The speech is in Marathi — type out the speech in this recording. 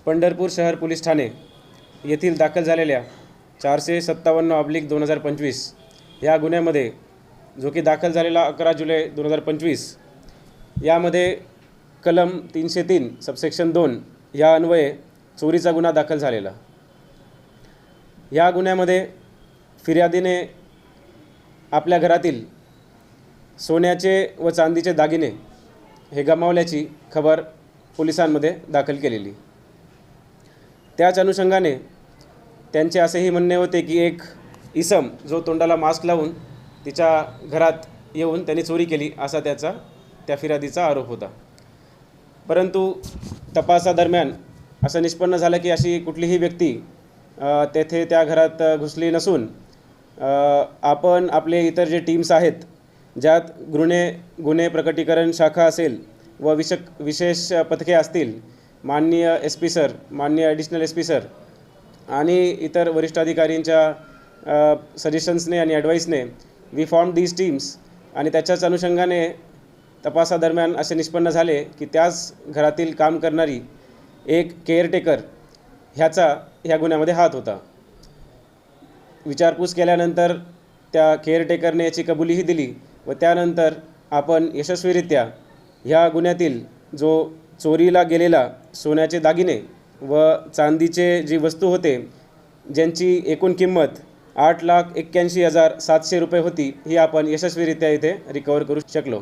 पंढरपूर शहर पोलीस ठाणे येथील दाखल झालेल्या 457/2025 या गुन्ह्यामध्ये जो की दाखल झालेला 11 जुलै 2025 यामध्ये कलम 303 सबसेक्शन 2 या अन्वये चोरीचा गुन्हा दाखल झालेला। या गुन्ह्यामध्ये फिर्यादीने आपल्या घरातील सोन्याचे व चांदीचे दागिने हे गमावल्याची खबर पोलिसांमध्ये दाखल केलेली। त्याच अनुषंगाने त्यांचे असेही म्हणणे होते की एक इसम जो तोंडाला मास्क लावून तिच्या घरात येऊन त्यांनी चोरी केली असा त्या फिर्यादीचा आरोप होता। परंतु तपासादरम्यान असं निष्पन्न झालं की अशी कुठलीही व्यक्ती तेथे त्या घरात घुसली नसून आपण आपले इतर जे टीम्स आहेत ज्यात गुन्हे प्रकटीकरण शाखा असेल व विशेष पथके असतील, माननीय SP सर, माननीय ॲडिशनल SP सर आणि इतर वरिष्ठ अधिकाऱ्यांच्या सजेशन्सने आणि ॲडवाईसने वी फॉर्म दीज टीम्स आणि त्याच्याच अनुषंगाने तपासादरम्यान असे निष्पन्न झाले की त्याच घरातील काम करणारी एक केअरटेकर ह्याचा ह्या गुन्ह्यामध्ये हात होता। विचारपूस केल्यानंतर त्या केअरटेकरने याची कबुलीही दिली व त्यानंतर आपण यशस्वीरित्या ह्या गुन्ह्यातील जो चोरीला गेलेला सोन्याचे दागिने व चांदीचे जी वस्तू होते ज्यांची एकूण किंमत 8,81,700 रुपये होती ही आपण यशस्वीरित्या इथे रिकवर करू शकलो।